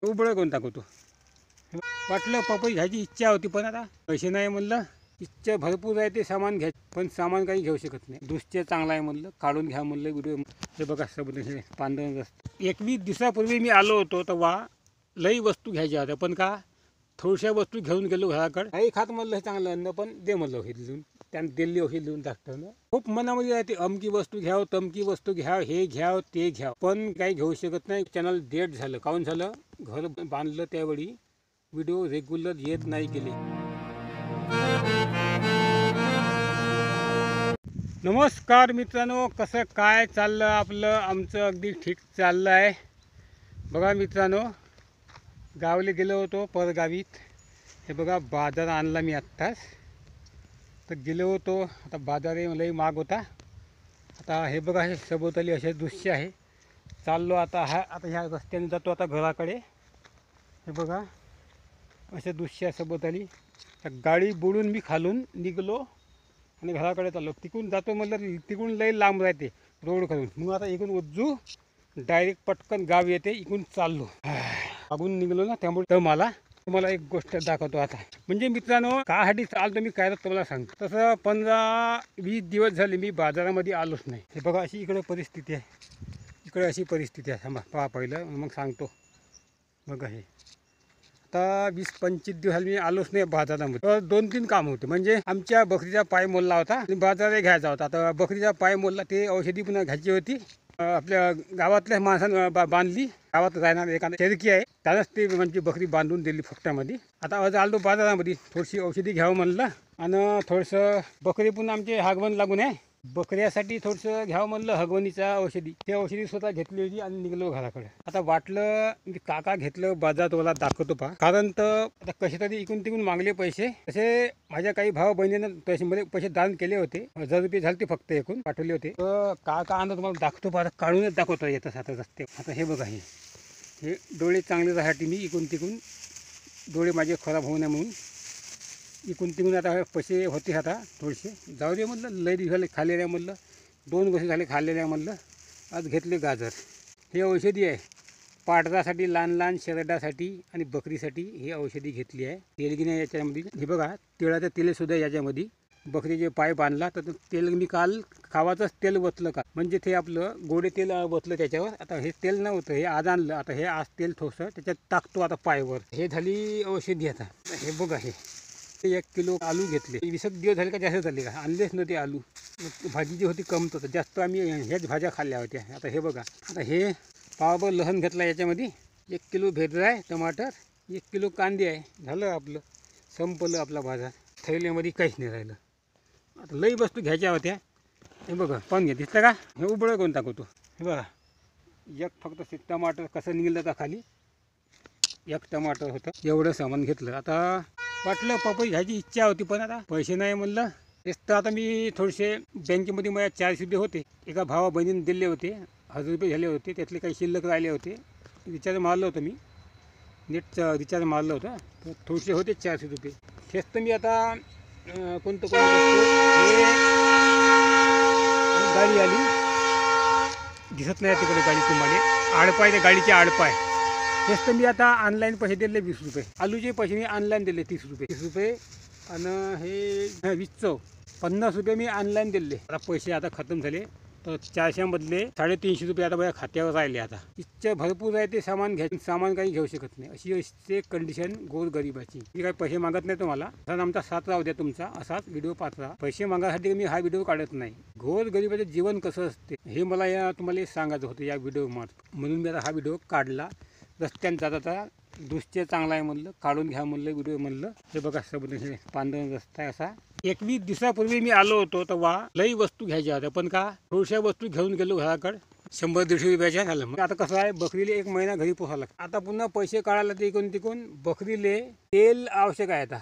उबळ कोण टाकतो. वाटलं पपई घ्यायची इच्छा होती, पण आता पैसे नाही म्हणलं. इच्छा भरपूर आहे ते सामान घ्या, पण सामान काही घेऊ शकत नाही. दृश्य चांगलं आहे म्हणलं, काढून घ्या म्हणलं व्हिडिओ. हे बघा सबूत हे पांढरं रस्ते. 21 दिवसापूर्वी मी आलो होतो तेव्हा लई वस्तू घ्यायच्या होत्या, पण का थोड्याशा वस्तू घेऊन गेलो घराकडे. काही खात म्हणलं हे चांगलं अन्न, पण दे म्हणलं हे लिहून. त्यानं दिल्ली औषध लिहून टाकतं ना. खूप मनामध्ये आहे ते अमकी वस्तू घ्याव, तमकी वस्तू घ्याव, हे घ्याव ते घ्याव, पण काही घेऊ शकत नाही. चॅनल डेट झालं. काऊन झालं? घर बांधलं त्यावेळी व्हिडिओ रेग्युलर येत नाही गेले. नमस्कार मित्रांनो, कसं काय चाललं आपलं? आमचं अगदी ठीक चाललं आहे. बघा मित्रांनो, गावले गेलो होतो परगावीत. हे बघा बाजार आणला मी आत्ताच. तर गेलो होतो. आता बाजार लई महाग होता. आता हे बघा हे सभोवताली असे दृश्य आहे. चाललो आता आता ह्या रस्त्याने जातो आता घराकडे. हे बघा असे दृश्य आहे सभोवताली. गाडी बुडून मी खालून निघलो आणि घराकडे चाललो. तिकडून जातो म्हणलं, तिकडून लई लांब राहते रोड करून. मग आता इकडून उज्जू डायरेक्ट पटकन गाव येते. इकडून चाललो मागून निघलो ना, त्यामुळे तर मला तुम्हाला एक गोष्ट दाखवतो आता. म्हणजे मित्रांनो, कासाठी चालतो मी काय तर तुम्हाला सांगतो. तसं 15-20 दिवस झाले मी बाजारामध्ये आलोच नाही. हे बघा अशी इकडे परिस्थिती आहे. इकडे अशी परिस्थिती आहे. थांबा पहा पहिलं मग सांगतो. बघा हे आता 20-25 दिवस झाले मी आलोच नाही बाजारामध्ये. तर 2-3 काम होते. म्हणजे आमच्या बकरीचा पाय मोडला होता आणि बाजारात घ्यायचा होता. आता बकरीचा पाय मोडला, ते औषधी पुन्हा घ्यायची होती. आपल्या गावातल्या माणसानं बांधली. गावात राहणार एखादा शेरकी आहे, त्यालाच ते म्हणजे बकरी बांधून दिली फुकटामध्ये. आता आज आलो बाजारामध्ये, थोडीशी औषधी घ्यावं म्हणलं. आणि थोडंसं बकरी पुन्हा आमचे हागवण लागून आहे. बकऱ्यासाठी थोडंसं घ्यावं म्हणलं हगवणीचा औषधी. ते औषधी स्वतः घेतली होती आणि निघलो घराकडे. आता वाटलं मी काका घेतलं बाजारात मला दाखवतो पहा. कारण तर आता कसे तरी इकून तिकून मागले पैसे. तसे माझ्या काही भाऊ बहिणीनं पैसे दान केले होते. 1000 रुपये झाले फक्त एकूण पाठवले होते. तर काका आणलं तुम्हाला दाखवतो पहा. काढूनच दाखवतो येतं आता रस्ते. आता हे बघा हे डोळे चांगले राहण्यासाठी मी इकून तिकून डोळे माझे खराब होऊ नये म्हणून इकून तिकून आता पैसे होते. आता थोडेसे जाऊ दे म्हणलं. लई दिवस झाले खाल्लेल्या म्हणलं, 2 वर्ष झाले खाल्लेल्या म्हणलं. आज घेतले गाजर. हे औषधी आहे पाठरासाठी, लहान लहान शरडासाठी आणि बकरीसाठी ही औषधी घेतली आहे. तेलगिने याच्यामध्ये. हे बघा तिळाचं तेलसुद्धा याच्यामध्ये. बकरीचे पाय बांधला तर तेल मी काल खावाचंच तेल वतलं का, म्हणजे ते आपलं गोडे तेल वतलं त्याच्यावर. आता हे तेल नव्हतं, हे आज आणलं. आता हे आज तेल थोडंसं त्याच्यात टाकतो आता पायवर. हे झाली औषधी. आता हे बघा हे 1 किलो आलू घेतले. 20 दिवस झाले का जास्त झाले का, आणलेच नव्हते आलू. भाजी जी होती कमत होतं, जास्त आम्ही ह्याच भाज्या खाल्ल्या होत्या. आता हे बघा, आता हे पावभर लसूण घेतला याच्यामध्ये. 1 किलो भेंडरा आहे, टमाटर, 1 किलो कांदे आहे. झालं आपलं, संपलं आपला बाजार. थैल्यामध्ये काहीच नाही राहिलं. आता लई वस्तू घ्यायच्या होत्या. हे बघा पाहून घ्या, दिसतं का? हे उबळं कोण टाकतो. हे बघा एक फक्त टमाटर कसं निघलं का खाली, 1 टमाटर होतं. एवढं सामान घेतलं. आता वाटलं पपई घ्यायची इच्छा होती, पण आता पैसे नाही म्हणलं. तेच तर आता मी थोडेसे बँकेमध्ये माझ्या 400 रुपये होते. एका भावा बहिणीने दिले होते. 1000 रुपये झाले होते. त्यातले काही शिल्लक राहिले होते. रिचार्ज मारलं होतं मी, नेटचं रिचार्ज मारलं होतं. तर थोडेसे होते 400 रुपये. तेच तर मी आता कोणतं गाडी आली, दिसत नाही तिकडे गाडी तुम्हाला. आडपाय, त्या गाडीचे आडपाय. तेच तर मी आता ऑनलाईन पैसे दिले 20 रुपये. आलूचे पैसे मी ऑनलाईन दिले 30 रुपये. आणि हे 20 50 रुपये मी ऑनलाईन दिले. आता पैसे आता खतम झाले. तर 400मधले 350 रुपये आता माझ्या खात्यावर राहिले. आता इच्छा भरपूर आहे ते सामान घ्यायचं, सामान काही घेऊ शकत नाही. अशी असते कंडिशन गोरगरिबाची. मी काही पैसे मागत नाही तुम्हाला. असा आमचा साथ राहू द्या तुमचा. असाच व्हिडिओ पाहत राहा. पैसे मागायसाठी मी हा व्हिडिओ काढत नाही. गोरगरिबाचे जीवन कसं असते हे मला तुम्हाला सांगायचं होतं या व्हिडिओ मार्फत. म्हणून मी आता हा व्हिडिओ काढला. रस्त्याने जाता दृश्य चांगला आहे म्हणलं, काढून घ्या म्हणलं व्हिडिओ म्हणलं. हे बघा सबूत हे पांढरं रस्ता आहे असा. 21 दिवसापूर्वी मी आलो होतो तेव्हा लई वस्तू घ्यायच्या होत्या, पण का थोड्याशा वस्तू घेऊन गेलो घराकडे. 100-150 रुपयाच्या झालं. मग आता कसं आहे, बकरीले 1 महिना घरी पोहावं लागतं. आता पुन्हा पैसे काढायला ते इकडून तिकडून. बकरीले तेल आवश्यक आहे. आता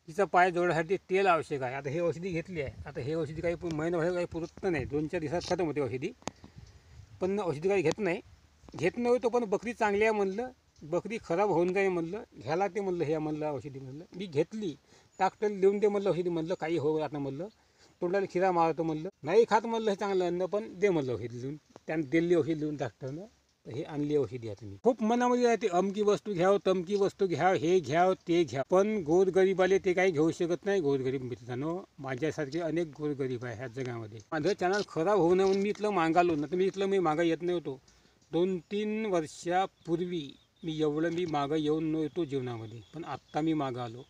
तिचा पाय जोडण्यासाठी तेल आवश्यक आहे. आता हे औषधी घेतली आहे. आता हे औषधी काही महिनाभर काही पुरत नाही. 2-4 दिवसात खतम होते औषधी. पण औषधी काही घेत नव्हतो. पण बकरी चांगली आहे म्हणलं, बकरी खराब होऊन जाईल म्हणलं, घ्यायला ते म्हणलं हे म्हणलं औषधी म्हणलं. मी घेतली. डॉक्टर लिहून दे म्हणलं औषधी म्हणलं, काही हो आता म्हणलं. तोंडाला खिरा मारतो म्हणलं, नाही खात म्हणलं हे चांगलं अन्न, पण दे म्हणलं औषधी लिहून. त्यानं दिल्ली औषधी लिहून डॉक्टरनं. तर हे आणली औषधी आहे तुम्ही. खूप मनामध्ये आहे ते अमकी वस्तू घ्याव, तमकी वस्तू घ्याव, हे घ्याव ते घ्या, पण गोरगरीबाले ते काही घेऊ शकत नाही. गोरगरीब मित्रांनो, माझ्यासारखे अनेक गोरगरीब आहे ह्या जगामध्ये. माझं चॅनल खराब होऊ नये म्हणून मी इथलं मागालो ना, तर मी मागा येत नव्हतो. 2-3 वर्षापूर्वी मी मागं येऊन नव्हतो जीवनामध्ये, पण आत्ता मी मागं आलो.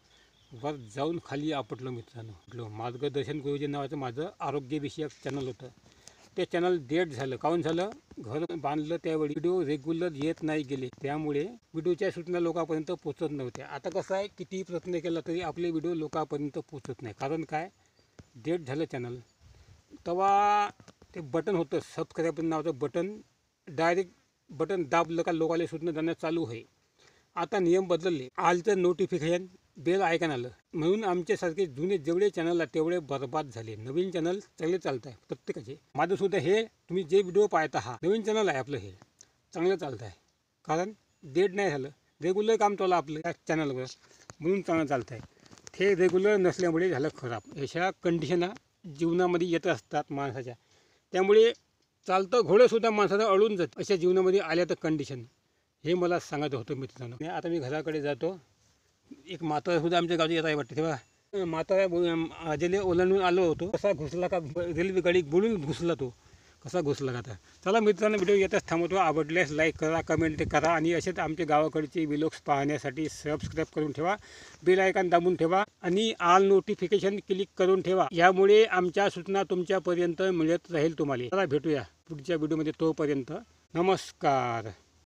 वर जाऊन खाली आपटलो मित्रांनो. मार्गदर्शन गुरुजी नावाचं माझं आरोग्यविषयक चॅनल होतं. ते चॅनल डेट झालं. काहून झालं? घर बांधलं त्यावेळी व्हिडिओ रेग्युलर येत नाही गेले, त्यामुळे व्हिडिओच्या सूचना लोकांपर्यंत पोचत नव्हत्या. आता कसं आहे, कितीही प्रयत्न केला तरी आपले व्हिडिओ लोकांपर्यंत पोचत नाही. कारण काय, डेट झालं चॅनल. तेव्हा ते बटन होतं सबस्क्राईब नावाचं बटन, डायरेक्ट बटन दाबलं का लोकांना सूचना जाणं चालू आहे. आता नियम बदलले, आलचं नोटिफिकेशन बेल ऐकायला आलं, म्हणून आमच्यासारखे जुने जेवढे चॅनल आहे तेवढे बरबाद झाले. नवीन चॅनल चांगले चालत आहे प्रत्येकाचे. माझंसुद्धा हे तुम्ही जे व्हिडिओ पाहता, हा नवीन चॅनल आहे आपलं, हे चांगलं चालत आहे. कारण डेट नाही झालं, रेग्युलर काम चाललं आपलं या चॅनलवर, म्हणून चांगलं चालत आहे. हे रेग्युलर नसल्यामुळे झालं खराब. अशा कंडिशना जीवनामध्ये येत असतात माणसाच्या, त्यामुळे चालतं घोडंसुद्धा माणसाचं अडून जातं अशा जीवनामध्ये आल्या तर कंडिशन. हे मला सांगायचं होतं मित्रांनो. आता मी घराकडे जातो. एक म्हातारासुद्धा आमच्या गावी येत आहे वाटतं. तेव्हा म्हातारा आजेले ओलांडून आलो होतो, कसा घुसला का रेल्वे गाडी बुडून घुसला तो, कसा घुसला का. आता चला मित्रांनो, व्हिडिओ येतच थांबवतो. आवडल्यास लाईक करा, कमेंट करा, आणि असेच आमच्या गावाकडचे व्लॉग्स पाहण्यासाठी सबस्क्राईब करून ठेवा, बेल आयकॉन दाबून ठेवा, आणि ऑल नोटिफिकेशन क्लिक करून ठेवा. यामुळे आमच्या सूचना तुमच्यापर्यंत मिळत राहील तुम्हाला. चला भेटूया पुढच्या व्हिडिओमध्ये. तोपर्यंत नमस्कार.